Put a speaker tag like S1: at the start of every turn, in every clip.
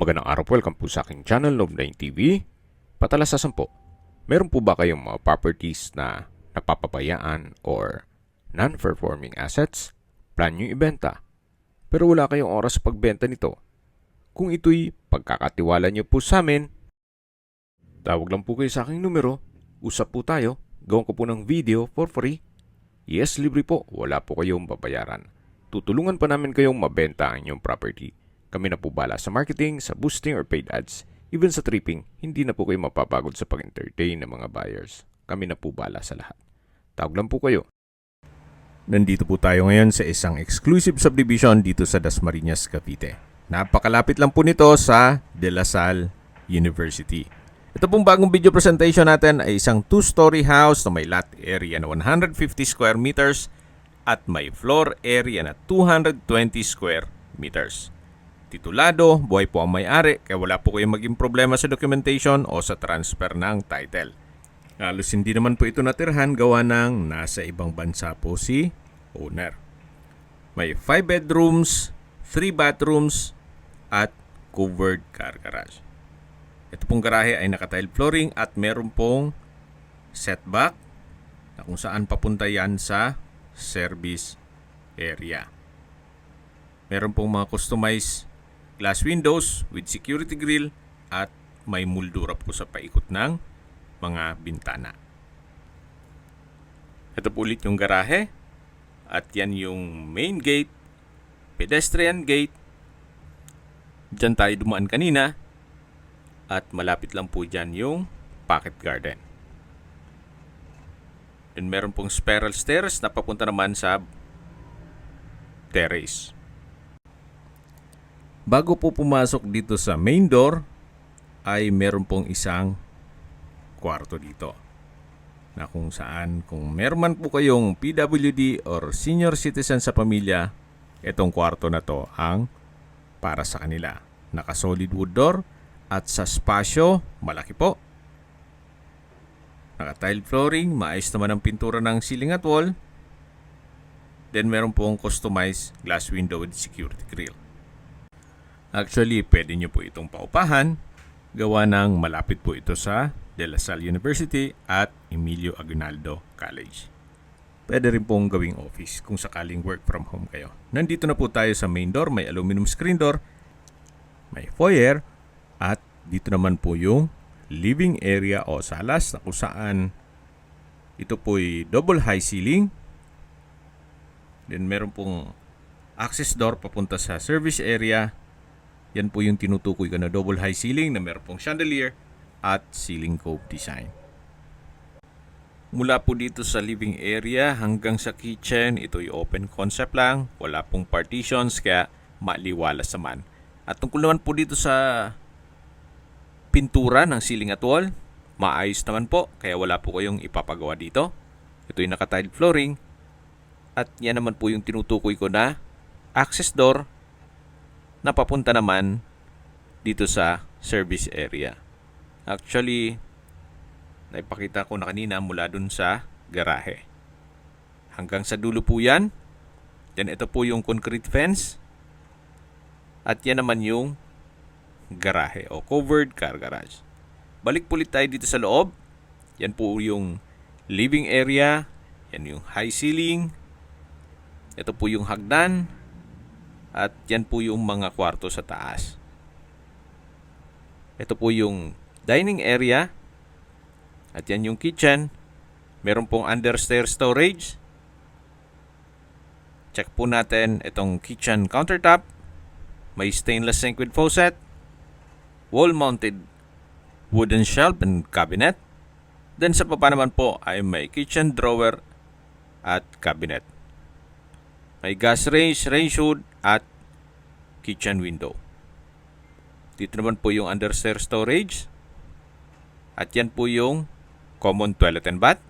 S1: Magandang araw po, welcome po sa aking channel, Love9 TV. Patalasasan po, meron po ba kayong mga properties na napapabayaan or non-performing assets? Plan nyo ibenta, pero wala kayong oras sa pagbenta nito. Kung ito'y pagkakatiwala nyo po sa amin, tawag lang po kayo sa aking numero, usap po tayo, gawin ko po ng video for free. Yes, libre po, wala po kayong babayaran. Tutulungan pa namin kayong mabenta ang inyong property. Kami na po bala sa marketing, sa boosting or paid ads. Even sa tripping, hindi na po kayo mapapagod sa pag-entertain ng mga buyers. Kami na po bala sa lahat. Tawag lang po kayo. Nandito po tayo ngayon sa isang exclusive subdivision dito sa Dasmariñas, Cavite. Napakalapit lang po nito sa De La Salle University. Ito pong bagong video presentation natin ay isang 2-story house na may lot area na 150 square meters at may floor area na 220 square meters. Titulado, buhay po ang may-ari kaya wala po kayong maging problema sa documentation o sa transfer ng title. Halos hindi naman po ito natirhan gawa ng nasa ibang bansa po si owner. May 5 bedrooms, 3 bathrooms at covered car garage. Ito pong garahe ay naka-tile flooring at meron pong setback na kung saan papunta yan sa service area. Meron pong mga customized glass windows with security grill at may moldura po sa paikot ng mga bintana. Ito po ulit yung garahe at yan yung main gate, pedestrian gate. Diyan tayo dumaan kanina at malapit lang po dyan yung pocket garden. Then meron pong spiral stairs na papunta naman sa terrace. Bago po pumasok dito sa main door, ay meron pong isang kwarto dito. Na kung saan, kung meron man po kayong PWD or senior citizen sa pamilya, itong kwarto na to ang para sa kanila. Naka-solid wood door at sa spasyo, malaki po. Naka-tile flooring, maayos naman ang pintura ng ceiling at wall. Then meron pong customized glass window with security grill. Actually, pwede nyo po itong paupahan. Gawa ng malapit po ito sa De La Salle University at Emilio Aguinaldo College. Pwede rin pong gawing office kung sakaling work from home kayo. Nandito na po tayo sa main door. May aluminum screen door. May foyer. At dito naman po yung living area o salas na kung saan ito po'y double high ceiling. Then meron pong access door papunta sa service area. Yan po yung tinutukoy ko na double high ceiling na meron pong chandelier at ceiling cove design. Mula po dito sa living area hanggang sa kitchen, ito'y open concept lang. Wala pong partitions kaya maliwalas naman. At tungkol naman po dito sa pintura ng ceiling at wall, maayos naman po kaya wala po kayong ipapagawa dito. Ito'y naka-tile flooring at yan naman po yung tinutukoy ko na access door na papunta naman dito sa service area. Actually, naipakita ko na kanina mula dun sa garahe. Hanggang sa dulo po yan. Then ito po yung concrete fence. At yan naman yung garahe o covered car garage. Balik po ulit tayo dito sa loob. Yan po yung living area. Yan yung high ceiling. Ito po yung hagdan. At yan po yung mga kwarto sa taas. Ito po yung dining area. At yan yung kitchen. Meron pong understairs storage. Check po natin itong kitchen countertop. May stainless sink with faucet. Wall-mounted wooden shelf and cabinet. Then sa baba naman po ay may kitchen drawer at cabinet. May gas range, range hood, at kitchen window. Dito naman po yung understairs storage. At yan po yung common toilet and bath.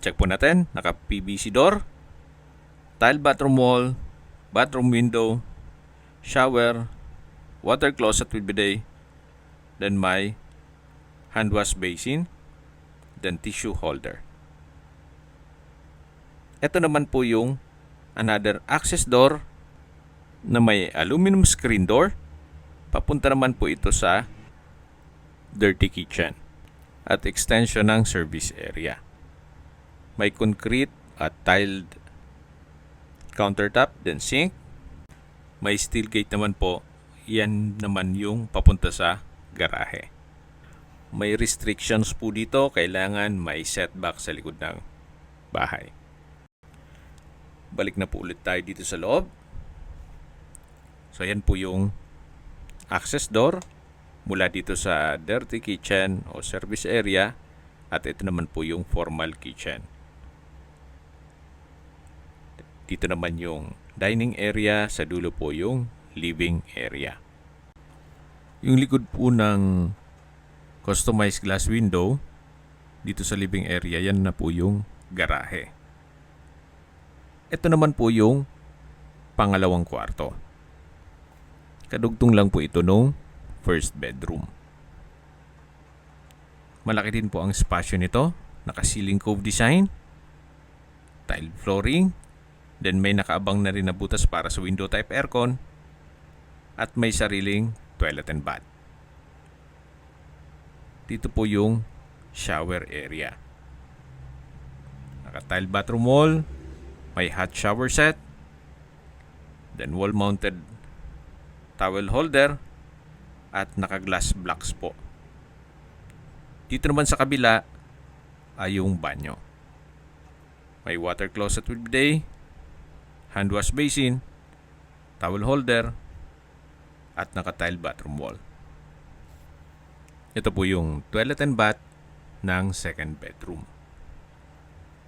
S1: Check po natin. Naka-PVC door. Tile bathroom wall. Bathroom window. Shower. Water closet with bidet. Then may hand wash basin. Then tissue holder. Ito naman po yung another access door na may aluminum screen door papunta naman po ito sa dirty kitchen at extension ng service area. May concrete at tiled countertop, then sink. May steel gate naman po. Yan naman yung papunta sa garahe. May restrictions po dito. Kailangan may setback sa likod ng bahay. Balik na po ulit tayo dito sa loob. So yan po yung access door mula dito sa dirty kitchen o service area. At ito naman po yung formal kitchen. Dito naman yung dining area, sa dulo po yung living area. Yung likod po ng customized glass window dito sa living area, yan na po yung garahe. Ito naman po yung pangalawang kwarto. Kadugtong lang po ito nung first bedroom. Malaki din po ang spasyo nito. Naka-ceiling cove design, tiled flooring, then may nakaabang na rin na butas para sa window type aircon, at may sariling toilet and bath. Dito po yung shower area. Naka-tile bathroom wall, may hot shower set, then wall-mounted towel holder, at naka-glass blocks po. Dito naman sa kabila ay yung banyo. May water closet with bidet, hand wash basin, towel holder, at naka-tile bathroom wall. Ito po yung toilet and bath ng second bedroom.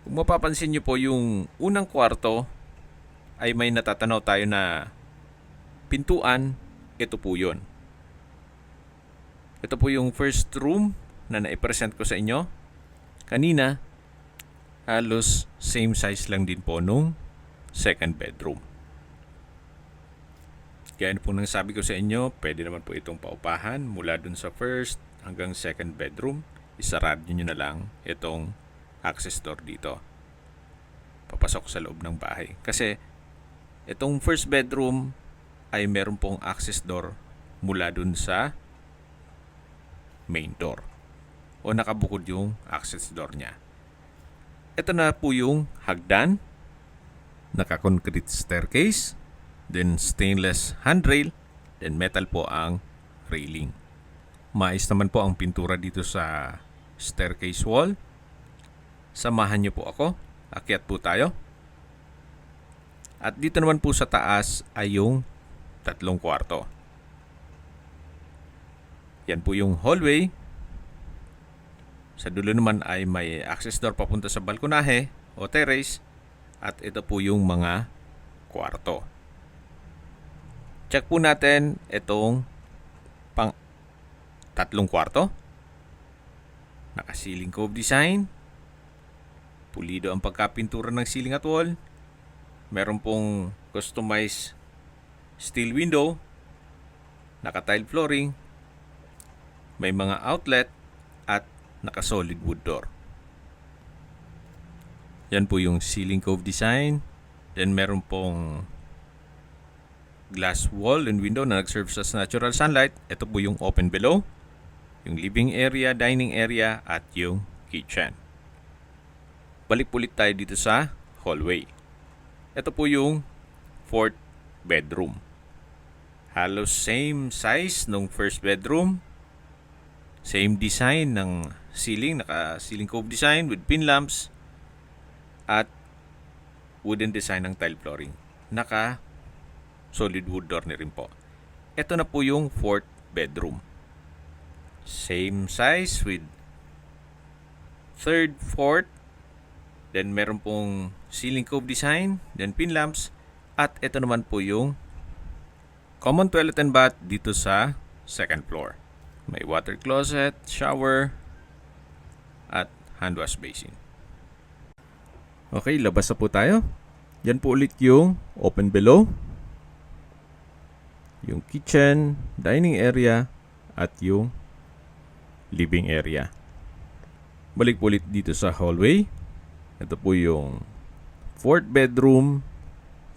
S1: Kung mapapansin nyo po yung unang kwarto ay may natatanaw tayo na pintuan. Ito po yun. Ito po yung first room na naipresent ko sa inyo kanina. Halos same size lang din po nung second bedroom. Kaya po nang sabi ko sa inyo, pwede naman po itong paupahan mula dun sa first hanggang second bedroom. Isarado nyo na lang itong access door dito. Papasok sa loob ng bahay. Kasi itong first bedroom ay meron pong access door mula dun sa main door. O nakabukod yung access door niya. Ito na po yung hagdan. Naka-concrete staircase. Then stainless handrail. Then metal po ang railing. Mais naman po ang pintura dito sa staircase wall. Samahan niyo po ako. Akyat po tayo. At dito naman po sa taas ay yung tatlong kwarto. Yan po yung hallway. Sa dulo naman ay may access door papunta sa balkonahe o terrace. At ito po yung mga kwarto. Check po natin itong tatlong kwarto. Naka-ceiling cove design. Pulido ang pagkapintura ng ceiling at wall. Meron pong customized steel window. Naka-tile flooring. May mga outlet at naka-solid wood door. Yan po yung ceiling cove design. Then meron pong glass wall and window na nag-serve sa natural sunlight. Ito po yung open below. Yung living area, dining area, at yung kitchen. Balik ulit tayo dito sa hallway. Ito po yung fourth bedroom. Halos same size nung first bedroom. Same design ng ceiling. Naka-ceiling cove design with pin lamps. At wooden design ng tile flooring. Naka-solid wood door na rin po. Ito na po yung fourth bedroom. Same size with third, fourth. Then meron pong ceiling cove design. Then pin lamps. At ito naman po yung common toilet and bath dito sa second floor. May water closet, shower, at hand wash basin. Okay, labas na po tayo. Yan po ulit yung open below. Yung kitchen, dining area, at yung living area. Balik po ulit dito sa hallway. Ito po yung fourth bedroom,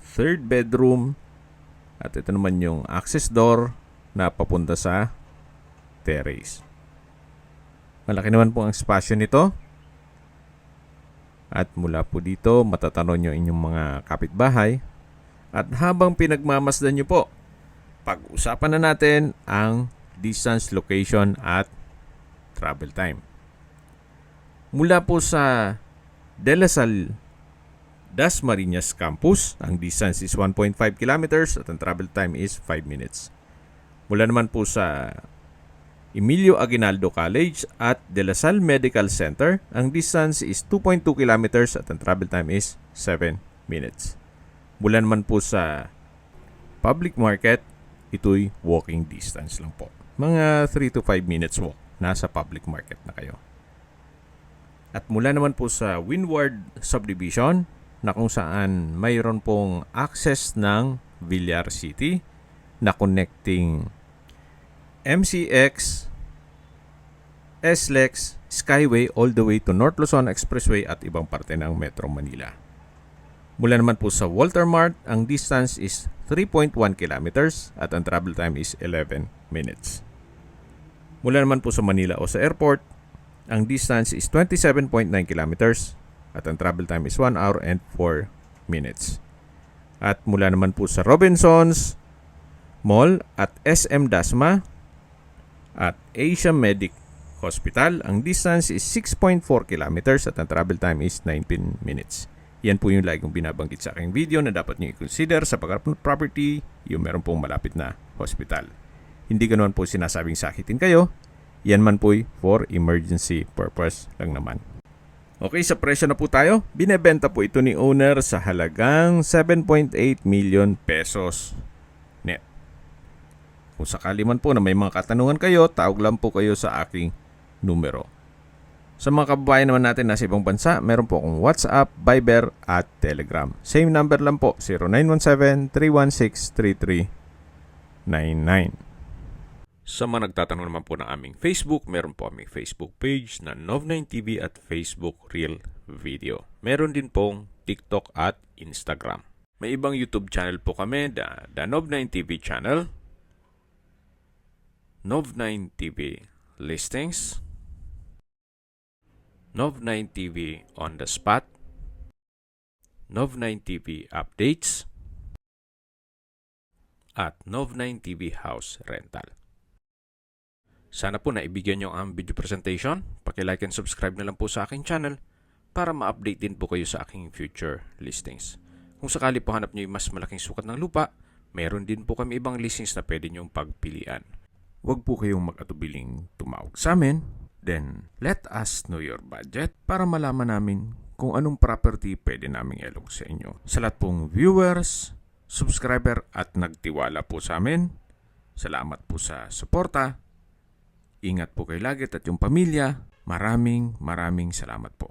S1: third bedroom, at ito naman yung access door
S2: na papunta sa terrace. Malaki naman po ang espasyo nito. At mula po dito, matatanong nyo inyong mga kapitbahay. At habang pinagmamasdan nyo po, pag-usapan na natin ang distance, location at travel time. Mula po sa De La Salle Dasmariñas Campus, ang distance is 1.5 kilometers at ang travel time is 5 minutes. Mula naman po sa Emilio Aguinaldo College at De La Salle Medical Center, ang distance is 2.2 kilometers at ang travel time is 7 minutes. Mula naman po sa Public Market, ito'y walking distance lang po. Mga 3 to 5 minutes walk, nasa Public Market na kayo. At mula naman po sa Windward Subdivision, na kung saan mayroon pong access ng Villar City na connecting MCX, SLEX, Skyway all the way to North Luzon Expressway at ibang parte ng Metro Manila. Mula naman po sa Walter Mart, ang distance is 3.1 kilometers at ang travel time is 11 minutes. Mula naman po sa Manila o sa airport, ang distance is 27.9 kilometers at ang travel time is 1 hour and 4 minutes. At mula naman po sa Robinsons Mall at SM Dasma at Asia Medic Hospital, ang distance is 6.4 kilometers at ang travel time is 19 minutes. Yan po yung lagi kong binabanggit sa aking video na dapat nyo i-consider sa pagharap ng property, yung meron pong malapit na hospital. Hindi ko naman po sinasabing sakitin kayo, yan man po for emergency purpose lang naman. Okay, sa presyo na po tayo. Binebenta po ito ni owner sa halagang 7.8 million pesos net. Kung sakali man po na may mga katanungan kayo, tawag lang po kayo sa aking numero. Sa mga kababayan naman natin nasa ibang bansa, meron po akong WhatsApp, Viber at Telegram. Same number lang po, 0917-316-3399.
S1: Sa mga nagtatanong naman po ng aming Facebook, meron po aming Facebook page na Nov9TV at Facebook Real Video. Meron din pong TikTok at Instagram. May ibang YouTube channel po kami, the Nov9TV channel, Nov9TV Listings, Nov9TV On The Spot, Nov9TV Updates, at Nov9TV House Rental. Sana po naibigyan nyo ang video presentation. Paki-like and subscribe na lang po sa aking channel para ma-update din po kayo sa aking future listings. Kung sakali po hanap nyo yung mas malaking sukat ng lupa, meron din po kami ibang listings na pwede nyong pagpilian. Huwag po kayong mag-atubiling tumawag sa amin. Then, let us know your budget para malaman namin kung anong property pwede naming ilog sa inyo. Sa lahat pong viewers, subscriber at nagtiwala po sa amin, salamat po sa suporta. Ingat po kayo lagi at yung pamilya. Maraming salamat po.